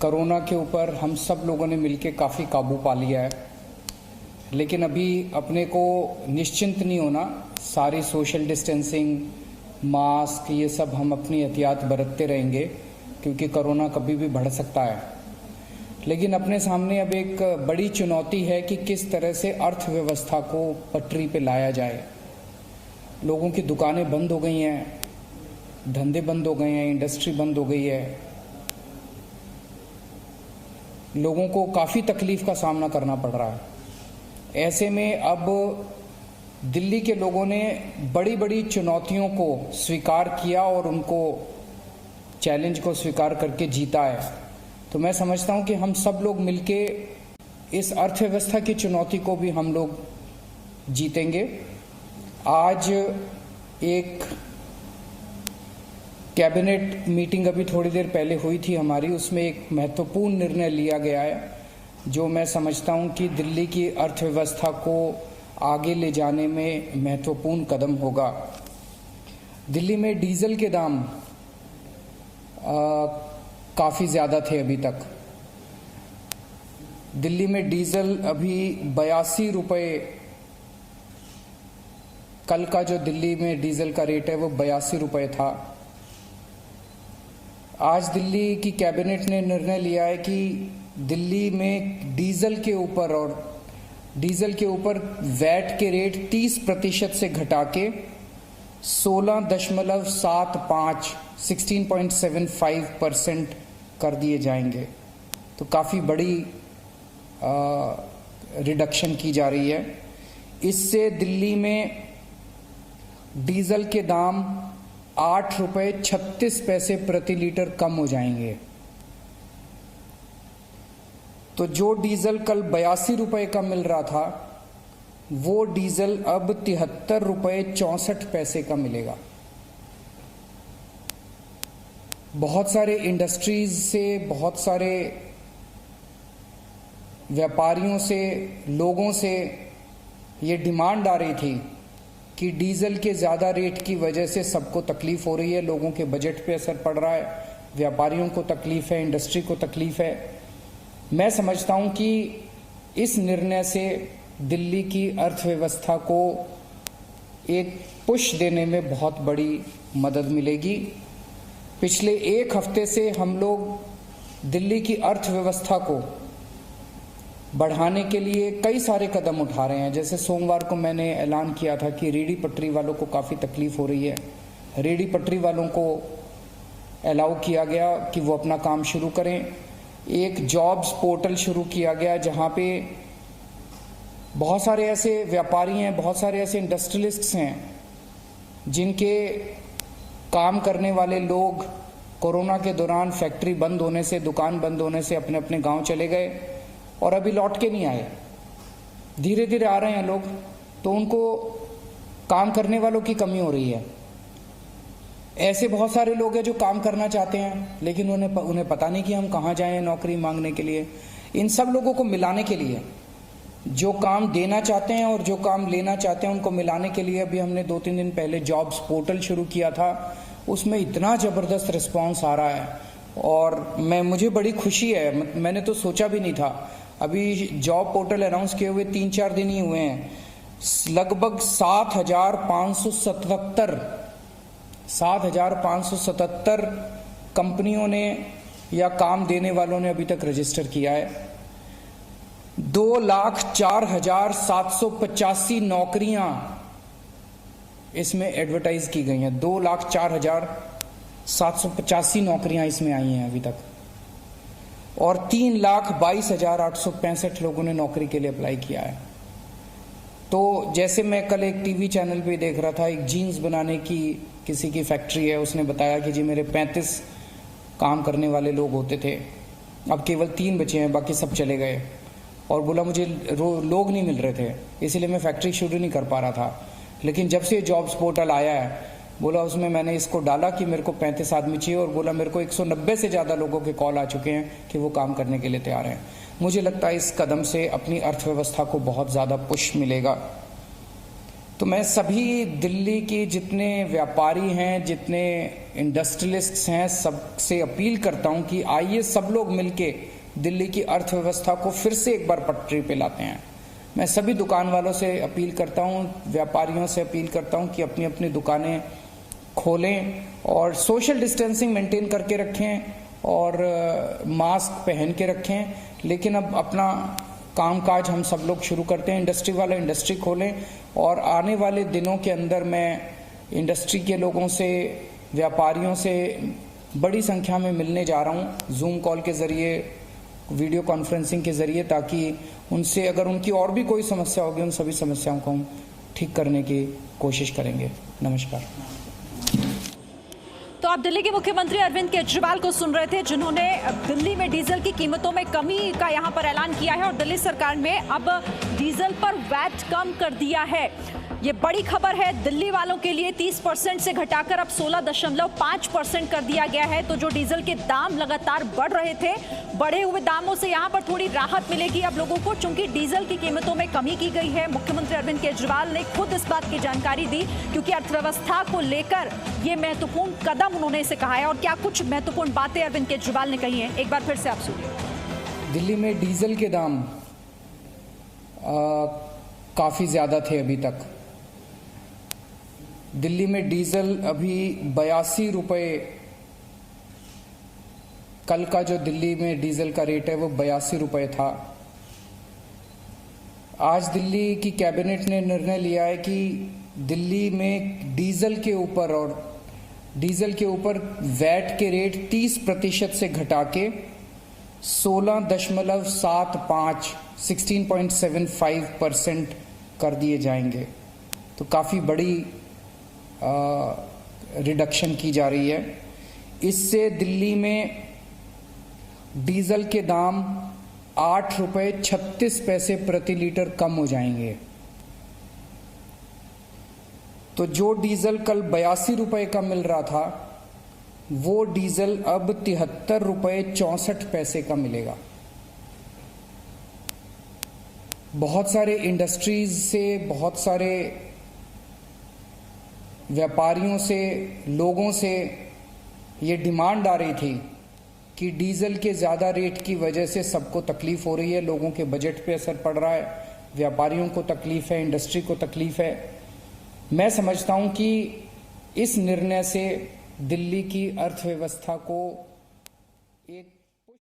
Corona के ऊपर हम सब लोगों ने मिलकर काफ़ी काबू पा लिया है, लेकिन अभी अपने को निश्चिंत नहीं होना। सारी सोशल डिस्टेंसिंग, मास्क, ये सब हम अपनी एहतियात बरतते रहेंगे क्योंकि कोरोना कभी भी बढ़ सकता है। लेकिन अपने सामने अब एक बड़ी चुनौती है कि किस तरह से अर्थव्यवस्था को पटरी पे लाया जाए। लोगों की दुकानें बंद हो गई हैं, धंधे बंद हो गए हैं, इंडस्ट्री बंद हो गई है। लोगों को काफ़ी तकलीफ का सामना करना पड़ रहा है। ऐसे में अब दिल्ली के लोगों ने बड़ी बड़ी चुनौतियों को स्वीकार किया और उनको चैलेंज को स्वीकार करके जीता है। तो मैं समझता हूं कि हम सब लोग मिलके इस अर्थव्यवस्था की चुनौती को भी हम लोग जीतेंगे। आज एक कैबिनेट मीटिंग अभी थोड़ी देर पहले हुई थी हमारी, उसमें एक महत्वपूर्ण निर्णय लिया गया है जो मैं समझता हूं कि दिल्ली की अर्थव्यवस्था को आगे ले जाने में महत्वपूर्ण कदम होगा। दिल्ली में डीजल के दाम काफ़ी ज़्यादा थे अभी तक। दिल्ली में डीजल अभी 82 रुपये, कल का जो दिल्ली में डीजल का रेट है वो 82 रुपये था। आज दिल्ली की कैबिनेट ने निर्णय लिया है कि दिल्ली में डीजल के ऊपर वैट के रेट 30% से घटा के 16.75% कर दिए जाएंगे। तो काफ़ी बड़ी रिडक्शन की जा रही है। इससे दिल्ली में डीजल के दाम 8 रुपये 36 पैसे प्रति लीटर कम हो जाएंगे। तो जो डीजल कल 82 रुपये का मिल रहा था वो डीजल अब 73 रुपये 64 पैसे का मिलेगा। बहुत सारे इंडस्ट्रीज से, बहुत सारे व्यापारियों से, लोगों से ये डिमांड आ रही थी कि डीजल के ज़्यादा रेट की वजह से सबको तकलीफ हो रही है, लोगों के बजट पे असर पड़ रहा है, व्यापारियों को तकलीफ है, इंडस्ट्री को तकलीफ है। मैं समझता हूं कि इस निर्णय से दिल्ली की अर्थव्यवस्था को एक पुश देने में बहुत बड़ी मदद मिलेगी। पिछले एक हफ्ते से हम लोग दिल्ली की अर्थव्यवस्था को बढ़ाने के लिए कई सारे कदम उठा रहे हैं। जैसे सोमवार को मैंने ऐलान किया था कि रेहड़ी पटरी वालों को काफ़ी तकलीफ हो रही है, रेहड़ी पटरी वालों को अलाउ किया गया कि वो अपना काम शुरू करें। एक जॉब्स पोर्टल शुरू किया गया जहां पे बहुत सारे ऐसे व्यापारी हैं, बहुत सारे ऐसे इंडस्ट्रियलिस्ट्स हैं जिनके काम करने वाले लोग कोरोना के दौरान फैक्ट्री बंद होने से, दुकान बंद होने से अपने अपने गांव चले गए और अभी लौट के नहीं आए। धीरे धीरे आ रहे हैं लोग, तो उनको काम करने वालों की कमी हो रही है। ऐसे बहुत सारे लोग हैं जो काम करना चाहते हैं लेकिन उन्हें पता नहीं कि हम कहाँ जाएं नौकरी मांगने के लिए। इन सब लोगों को मिलाने के लिए, जो काम देना चाहते हैं और जो काम लेना चाहते हैं, उनको मिलाने के लिए अभी हमने 2-3 दिन पहले जॉब्स पोर्टल शुरू किया था। उसमें इतना ज़बरदस्त रिस्पॉन्स आ रहा है और मुझे बड़ी खुशी है। मैंने तो सोचा भी नहीं था। अभी जॉब पोर्टल अनाउंस किए हुए 3-4 दिन ही हुए हैं, लगभग 7,577 कंपनियों ने या काम देने वालों ने अभी तक रजिस्टर किया है। 2,04,785 नौकरियां इसमें एडवर्टाइज की गई हैं। 2,04,785 नौकरियां इसमें आई हैं अभी तक और 3,22,865 लोगों ने नौकरी के लिए अप्लाई किया है। तो जैसे मैं कल एक टीवी चैनल पे देख रहा था, एक जीन्स बनाने की किसी की फैक्ट्री है, उसने बताया कि जी मेरे 35 काम करने वाले लोग होते थे, अब केवल 3 बचे हैं, बाकी सब चले गए। और बोला मुझे लोग नहीं मिल रहे थे, इसलिए मैं फैक्ट्री शुरू नहीं कर पा रहा था। लेकिन जब से जॉब्स पोर्टल आया है, बोला उसमें मैंने इसको डाला कि मेरे को 35 आदमी चाहिए और बोला मेरे को 190 से ज़्यादा लोगों के कॉल आ चुके हैं कि वो काम करने के लिए तैयार हैं। मुझे लगता है इस कदम से अपनी अर्थव्यवस्था को बहुत ज़्यादा पुश मिलेगा। तो मैं सभी दिल्ली के जितने व्यापारी हैं, जितने इंडस्ट्रियलिस्ट्स हैं, सबसे अपील करता हूं कि आइए सब लोग मिलके दिल्ली की अर्थव्यवस्था को फिर से एक बार पटरी पे लाते हैं। मैं सभी दुकान वालों से अपील करता हूं, व्यापारियों से अपील करता हूं कि अपनी अपनी दुकानें खोलें और सोशल डिस्टेंसिंग मेंटेन करके रखें और मास्क पहन के रखें। लेकिन अब अपना कामकाज हम सब लोग शुरू करते हैं। इंडस्ट्री वाले इंडस्ट्री खोलें और आने वाले दिनों के अंदर मैं इंडस्ट्री के लोगों से, व्यापारियों से बड़ी संख्या में मिलने जा रहा हूं, जूम कॉल के जरिए, वीडियो कॉन्फ्रेंसिंग के जरिए, ताकि उनसे अगर उनकी और भी कोई समस्या होगी उन सभी समस्याओं को हम ठीक करने की कोशिश करेंगे। नमस्कार। तो आप दिल्ली के मुख्यमंत्री अरविंद केजरीवाल को सुन रहे थे, जिन्होंने दिल्ली में डीजल की कीमतों में कमी का यहां पर ऐलान किया है और दिल्ली सरकार ने अब डीजल पर वैट कम कर दिया है। ये बड़ी खबर है दिल्ली वालों के लिए। 30% से घटाकर अब 16.5% कर दिया गया है। तो जो डीजल के दाम लगातार बढ़ रहे थे, बढ़े हुए दामों से यहां पर थोड़ी राहत मिलेगी अब लोगों को, चूंकि डीजल की कीमतों में कमी की गई है। मुख्यमंत्री अरविंद केजरीवाल ने खुद इस बात की जानकारी दी, क्योंकि अर्थव्यवस्था को लेकर ये महत्वपूर्ण कदम उन्होंने इसे कहा है। और क्या कुछ महत्वपूर्ण बातें अरविंद केजरीवाल ने कही हैं, एक बार फिर से आप सुनिए। दिल्ली में डीजल के दाम काफी ज्यादा थे अभी तक। दिल्ली में डीजल अभी 82 रुपए, कल का जो दिल्ली में डीजल का रेट है वो 82 रुपए था। आज दिल्ली की कैबिनेट ने निर्णय लिया है कि दिल्ली में डीजल के ऊपर वैट के रेट 30% से घटा के 16.75% कर दिए जाएंगे। तो काफी बड़ी रिडक्शन की जा रही है। इससे दिल्ली में डीजल के दाम 8 रुपए 36 पैसे प्रति लीटर कम हो जाएंगे। तो जो डीजल कल 82 रुपए का मिल रहा था, वो डीजल अब 73 रुपए 64 पैसे का मिलेगा। बहुत सारे इंडस्ट्रीज से, बहुत सारे व्यापारियों से, लोगों से ये डिमांड आ रही थी कि डीजल के ज़्यादा रेट की वजह से सबको तकलीफ हो रही है, लोगों के बजट पे असर पड़ रहा है, व्यापारियों को तकलीफ है, इंडस्ट्री को तकलीफ है। मैं समझता हूं कि इस निर्णय से दिल्ली की अर्थव्यवस्था को एक